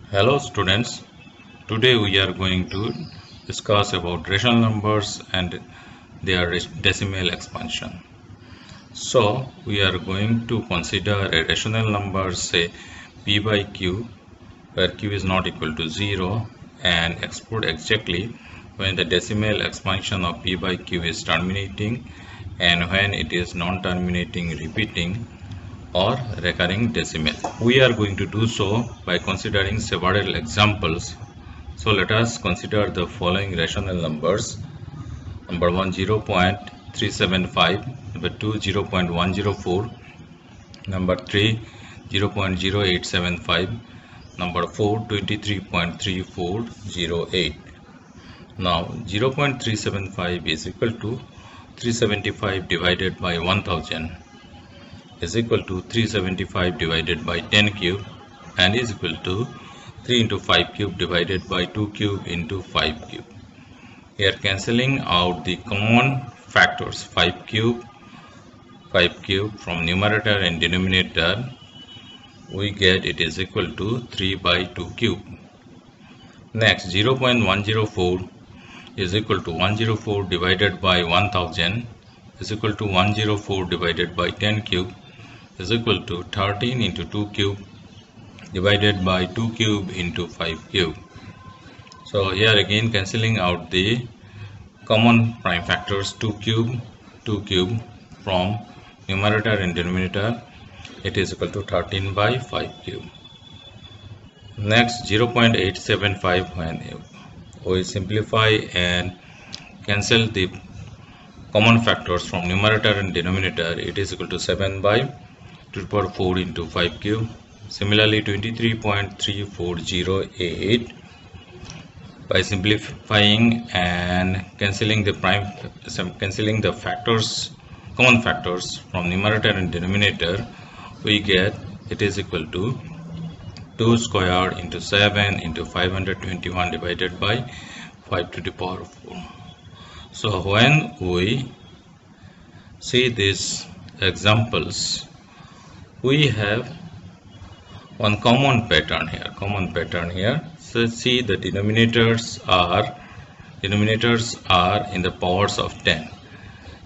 Hello students, today we are going to discuss about rational numbers and their decimal expansion. So we are going to consider a rational number, say p by q, where q is not equal to 0, and explode exactly when the decimal expansion of p by q is terminating and when it is non-terminating repeating or recurring decimal. We are going to do so by considering several examples. So let us consider the following rational numbers. Number 1, 0.375, number 2, 0.104, number 3, 0.0875, number 4, 23.3408. Now 0.375 is equal to 375 divided by 1000 is equal to 375 divided by 10 cube and is equal to 3 into 5 cube divided by 2 cube into 5 cube. Here cancelling out the common factors 5 cube from numerator and denominator, we get it is equal to 3 by 2 cube. Next 0.104 is equal to 104 divided by 1000 is equal to 104 divided by 10 cube is equal to 13 into 2 cube divided by 2 cube into 5 cube. So here again cancelling out the common prime factors 2 cube from numerator and denominator, it is equal to 13 by 5 cube. Next 0.875, when we simplify and cancel the common factors from numerator and denominator, it is equal to 7 by 2 to the power 4 into 5 cube. Similarly 23.3408, by simplifying and cancelling the common factors from numerator and denominator, we get it is equal to 2 squared into 7 into 521 divided by 5 to the power 4. So when we see these examples, we have one common pattern here. So see, the denominators are in the powers of 10.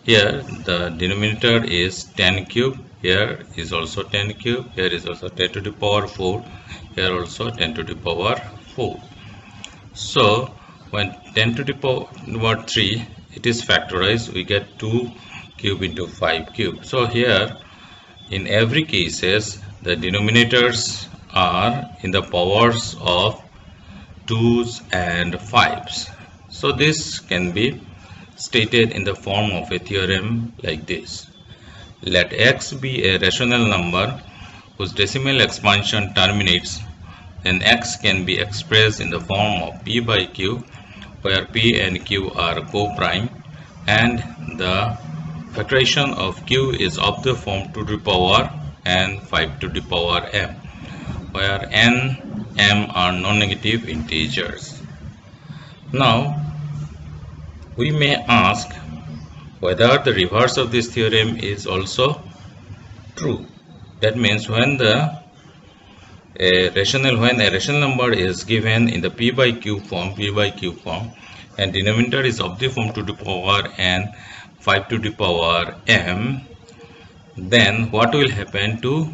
Here the denominator is 10 cube, here is also 10 cube, here is also 10 to the power 4, here also 10 to the power 4. So when 10 to the power 3 it is factorized, we get 2 cube into 5 cube. So here in every cases the denominators are in the powers of 2's and 5's. So this can be stated in the form of a theorem like this. Let x be a rational number whose decimal expansion terminates, then x can be expressed in the form of p by q, where p and q are co-prime and the factorization of q is of the form 2 to the power n 5 to the power m, where n, m are non-negative integers. Now we may ask whether the reverse of this theorem is also true. That means when a rational number is given in the p by q form and denominator is of the form 2 to the power n 5 to the power m, then what will happen to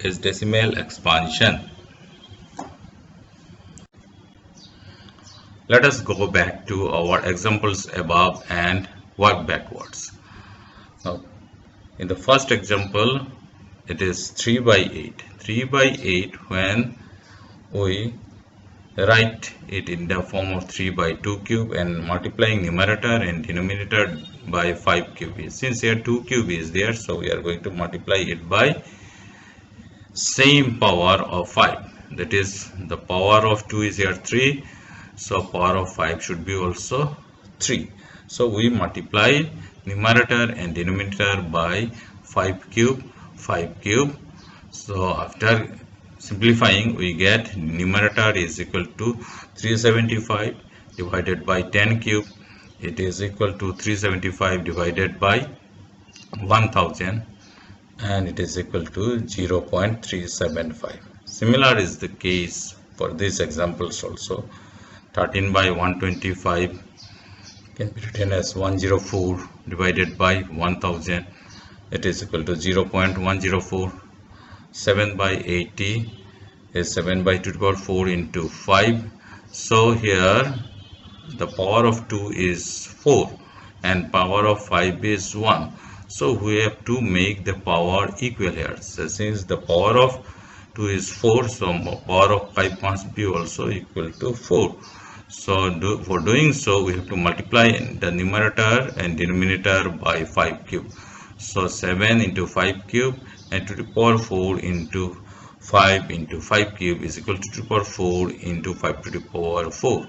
its decimal expansion? Let us go back to our examples above and work backwards. Now in the first example it is 3 by 8. 3 by 8, when we write it in the form of 3 by 2 cube and multiplying numerator and denominator by 5 cube. Since here 2 cube is there, so we are going to multiply it by same power of 5. That is, the power of 2 is here 3, so power of 5 should be also 3. So we multiply numerator and denominator by 5 cube. So after simplifying, we get numerator is equal to 375 divided by 10 cube. It is equal to 375 divided by 1000 and it is equal to 0.375. Similar is the case for these examples also. 13 by 125 can be written as 104 divided by 1000. It is equal to 0.104. 7 by 80 is 7 by 2 to the power 4 into 5. So here the power of 2 is 4 and power of 5 is 1. So we have to make the power equal here. So since the power of 2 is 4, so power of 5 must be also equal to 4. So for doing so, we have to multiply the numerator and denominator by 5 cube. So 7 into 5 cube and 2 to the power 4 into 5 into 5 cube is equal to 2 to the power 4 into 5 to the power 4.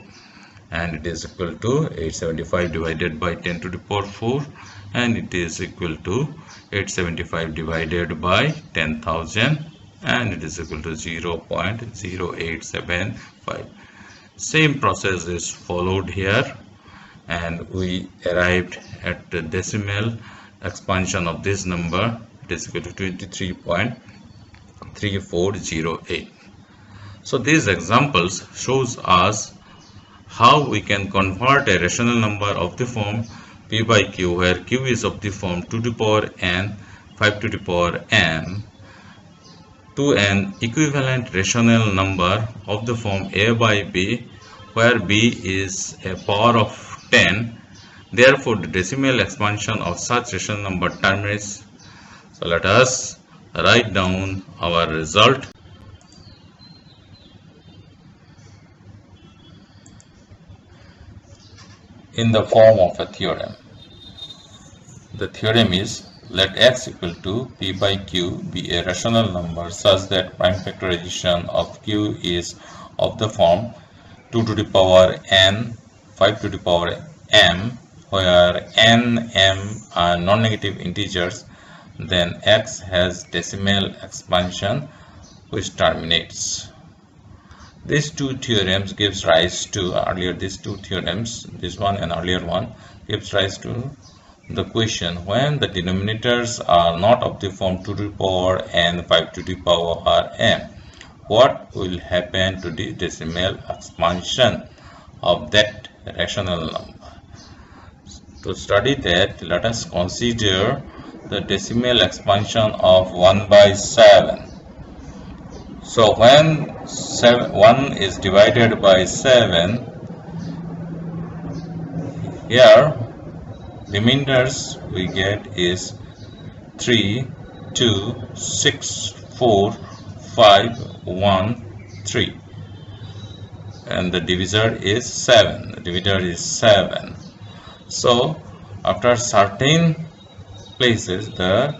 And it is equal to 875 divided by 10 to the power 4. And it is equal to 875 divided by 10,000. And it is equal to 0.0875. Same process is followed here, and we arrived at the decimal expansion of this number. It is equal to 23.3408. So these examples shows us how we can convert a rational number of the form p by q, where q is of the form 2 to the power n, 5 to the power m, to an equivalent rational number of the form a by b, where b is a power of 10. Therefore, the decimal expansion of such rational number terminates. So let us write down our result. In the form of a theorem. The theorem is, let x equal to p by q be a rational number such that prime factorization of q is of the form 2 to the power n, 5 to the power m, where n, m are non-negative integers. Then x has decimal expansion which terminates. These two theorems gives rise to these two theorems, this one and earlier one, gives rise to the question, when the denominators are not of the form 2 to the power n, 5 to the power m, what will happen to the decimal expansion of that rational number? To study that, let us consider the decimal expansion of 1 by 7. So when 1 is divided by 7, here remainders we get is 3, 2, 6, 4, 5, 1, 3. And the divisor is 7. The divisor is 7. So after certain places the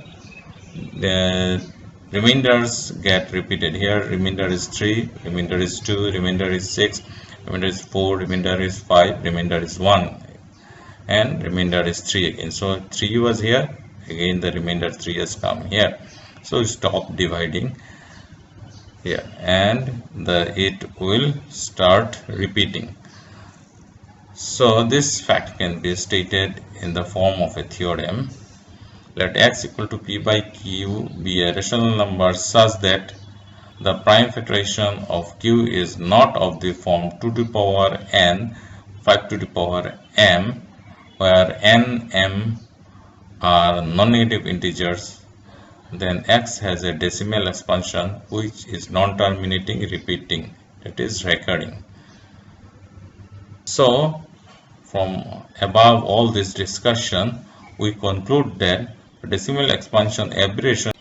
remainders get repeated. Here remainder is 3, remainder is 2, remainder is 6, remainder is 4, remainder is 5, remainder is 1, and remainder is 3 again. So 3 was here, again the remainder 3 has come here. So stop dividing here, and it will start repeating. So this fact can be stated in the form of a theorem. Let x equal to p by q be a rational number such that the prime factorization of q is not of the form 2 to the power n, 5 to the power m, where n, m are non-negative integers. Then x has a decimal expansion which is non-terminating, repeating, that is recurring. So from above all this discussion, we conclude that decimal expansion aberration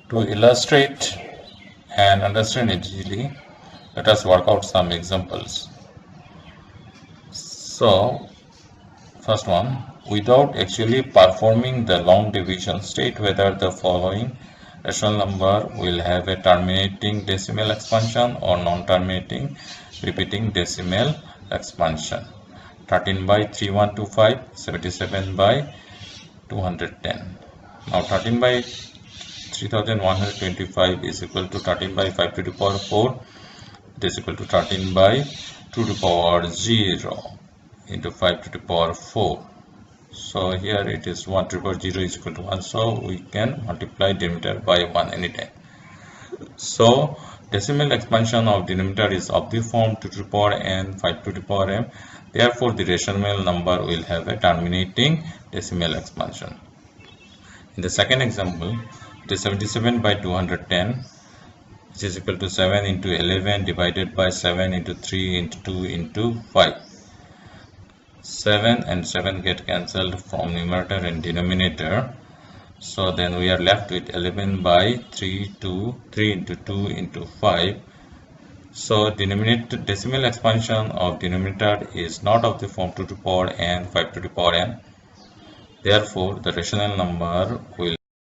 to illustrate and understand it easily. Let us work out some examples. So first one, without actually performing the long division, state whether the following rational number will have a terminating decimal expansion or non-terminating repeating decimal expansion. 13 by 3125, 77 by 210. Now 13 by 3125 is equal to 13 by 5 to the power 4. It is equal to 13 by 2 to the power 0 into 5 to the power 4. So here it is 1 triple 0 is equal to 1. So we can multiply denominator by 1 anytime. So decimal expansion of denominator is of the form 2 to the power n, 5 to the power m. Therefore, the rational number will have a terminating decimal expansion. In the second example, it is 77 by 210, which is equal to 7 into 11 divided by 7 into 3 into 2 into 5. 7 and 7 get cancelled from numerator and denominator. So then we are left with 11 by 3 into 2 into 5. So denominator decimal expansion of denominator is not of the form 2 to the power n, 5 to the power n. Therefore, the rational number will